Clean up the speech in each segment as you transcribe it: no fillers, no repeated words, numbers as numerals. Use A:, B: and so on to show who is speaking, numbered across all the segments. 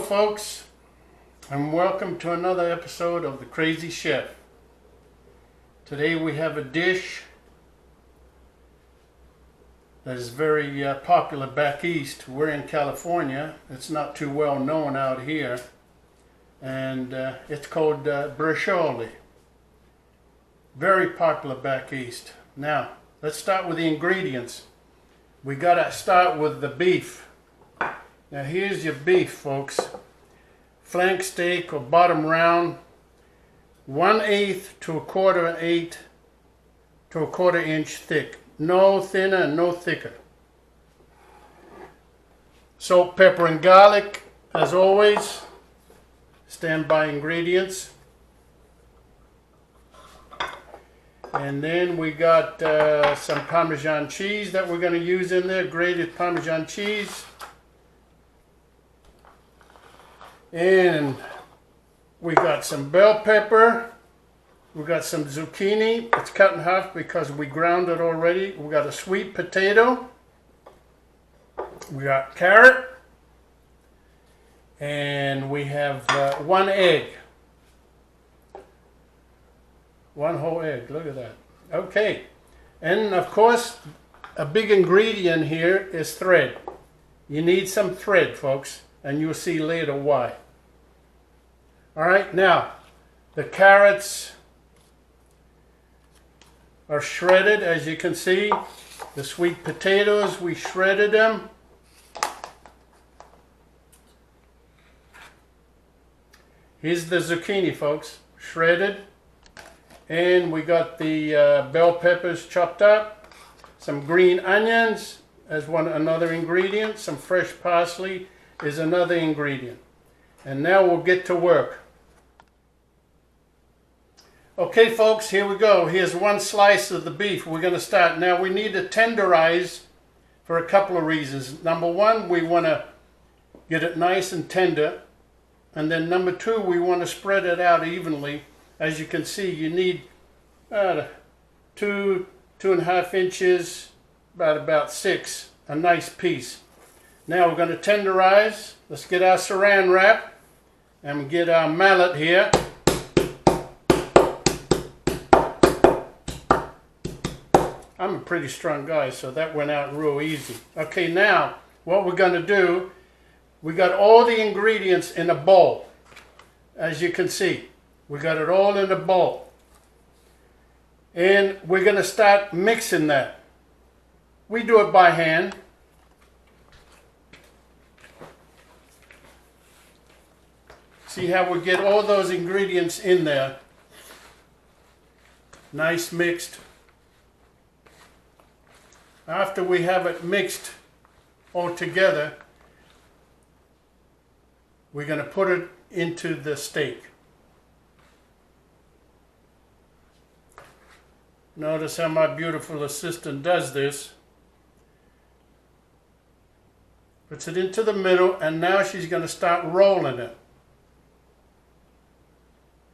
A: folks, and welcome to another episode of The Crazy Chef. Today we have a dish that is very popular back east. We're in California. It's not too well known out here, and it's called Braciole. Very popular back east. Now, let's start with the ingredients. We gotta start with the beef. Now here's your beef, folks. Flank steak or bottom round, 1/8 to 1/4 to 1/4 inch thick. No thinner and no thicker. Salt, pepper, and garlic, as always. Standby ingredients. And then we got some Parmesan cheese that we're going to use in there, grated Parmesan cheese. And we got some bell pepper. We got some zucchini. It's cut in half because we ground it already. We got a sweet potato. We got carrot. And we have 1 egg. 1 whole egg. Look at that. Okay. And of course, a big ingredient here is thread. You need some thread, folks. And you'll see later why. Alright, now, the carrots are shredded, as you can see. The sweet potatoes, we shredded them. Here's the zucchini, folks, shredded. And we got the bell peppers chopped up. Some green onions as another ingredient. Some fresh parsley is another ingredient. And now we'll get to work. Okay, folks, here we go. Here's 1 slice of the beef. We're going to start. Now, we need to tenderize for a couple of reasons. Number 1, we want to get it nice and tender. And then number 2, we want to spread it out evenly. As you can see, you need 2.5 inches, about 6, a nice piece. Now we're going to tenderize. Let's get our saran wrap and get our mallet here. I'm a pretty strong guy, so that went out real easy. Okay, now what we're going to do, we got all the ingredients in a bowl. As you can see, we got it all in a bowl. And we're going to start mixing that. We do it by hand. See how we get all those ingredients in there. Nice mixed. After we have it mixed all together, we're going to put it into the steak. Notice how my beautiful assistant does this. Puts it into the middle, and now she's going to start rolling it.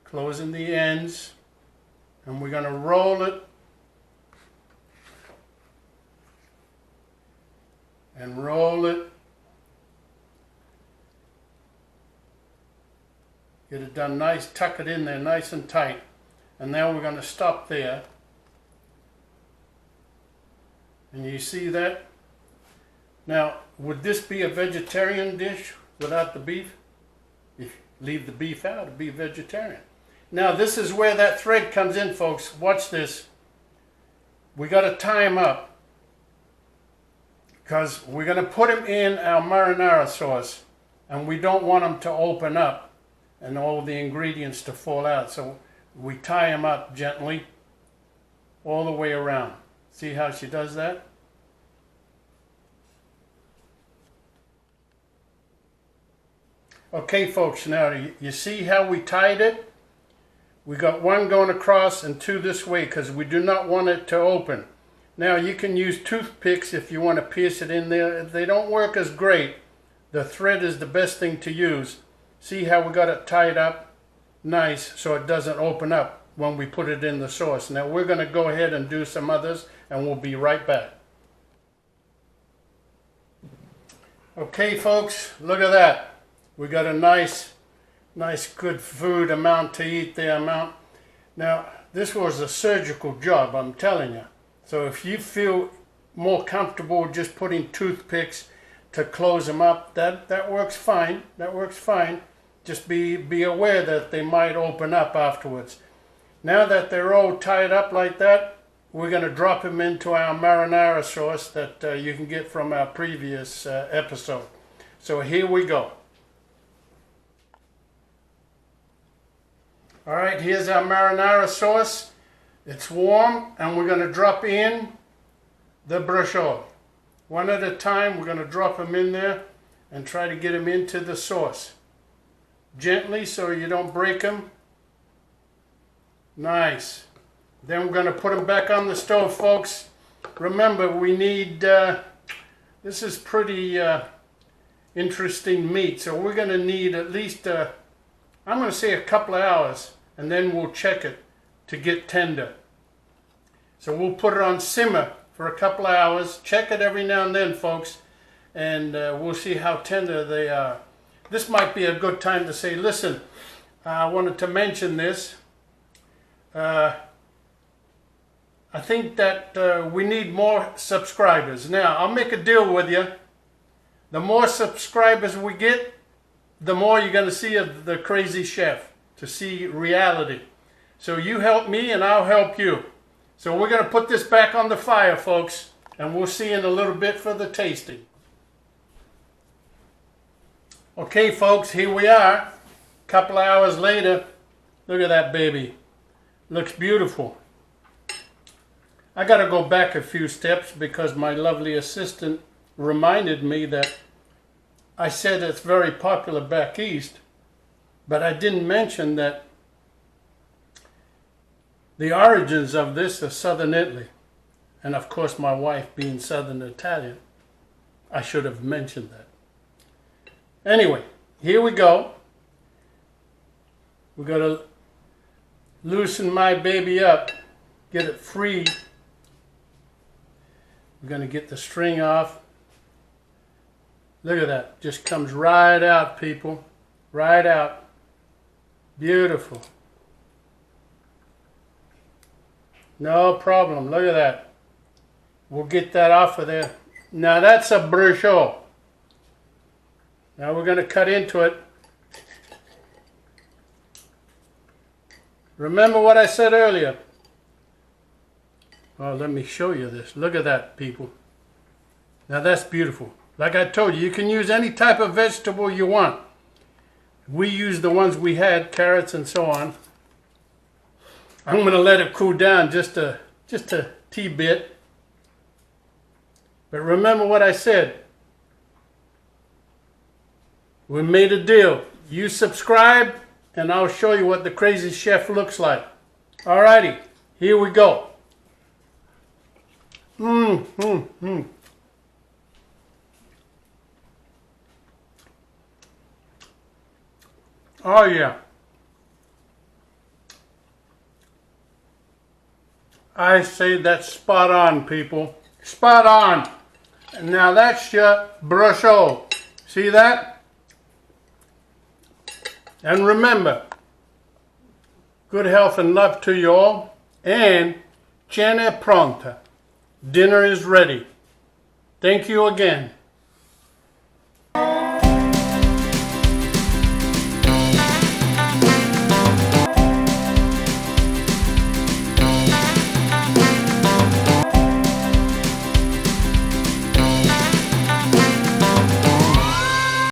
A: Closing the ends, and we're going to roll it and roll it. Get it done nice, tuck it in there nice and tight. And now we're going to stop there. And you see that? Now, would this be a vegetarian dish without the beef? If you leave the beef out, it'd be vegetarian. Now, this is where that thread comes in, folks. Watch this. We got to tie them up, because we're going to put them in our marinara sauce, and we don't want them to open up and all the ingredients to fall out. So we tie them up gently all the way around. See how she does that? Okay, folks, now you see how we tied it? We got 1 going across and 2 this way because we do not want it to open. Now you can use toothpicks if you want to pierce it in there. They don't work as great. The thread is the best thing to use. See how we got it tied up nice so it doesn't open up when we put it in the sauce. Now we're going to go ahead and do some others, and we'll be right back. Okay, folks, look at that. We got a nice good food amount to eat there amount. Now, this was a surgical job, I'm telling you. So if you feel more comfortable just putting toothpicks to close them up, that works fine. That works fine. Just be aware that they might open up afterwards. Now that they're all tied up like that, we're going to drop them into our marinara sauce that you can get from our previous episode. So here we go. All right, here's our marinara sauce. It's warm, and we're going to drop in the braciole. One at a time, we're going to drop them in there and try to get them into the sauce. Gently so you don't break them. Nice. Then we're going to put them back on the stove, folks. Remember, we need, this is pretty interesting meat, so we're going to need at least, I'm going to say a couple of hours, and then we'll check it to get tender. So we'll put it on simmer for a couple of hours. Check it every now and then, folks, and we'll see how tender they are. This might be a good time to say, listen, I wanted to mention this. I think that we need more subscribers. Now, I'll make a deal with you. The more subscribers we get, the more you're going to see of the crazy chef, to see reality. So you help me and I'll help you. So we're going to put this back on the fire, folks, and we'll see in a little bit for the tasting. Okay, folks, here we are. A couple of hours later. Look at that baby. Looks beautiful. I got to go back a few steps because my lovely assistant reminded me that I said it's very popular back east, but I didn't mention that the origins of this are Southern Italy. And of course, my wife being Southern Italian, I should have mentioned that. Anyway, here we go. We're going to loosen my baby up, get it free. We're going to get the string off. Look at that. Just comes right out, people. Right out. Beautiful. No problem. Look at that. We'll get that off of there. Now that's a braciole. Now we're going to cut into it. Remember what I said earlier. Well, let me show you this. Look at that, people. Now that's beautiful. Like I told you, you can use any type of vegetable you want. We used the ones we had, carrots and so on. I'm going to let it cool down just a bit. But remember what I said. We made a deal. You subscribe, and I'll show you what the crazy chef looks like. Alrighty, here we go. Oh yeah. I say that's spot on, people. Spot on. And now that's your braciole. See that? And remember, good health and love to you all. And cena è pronta. Dinner is ready. Thank you again.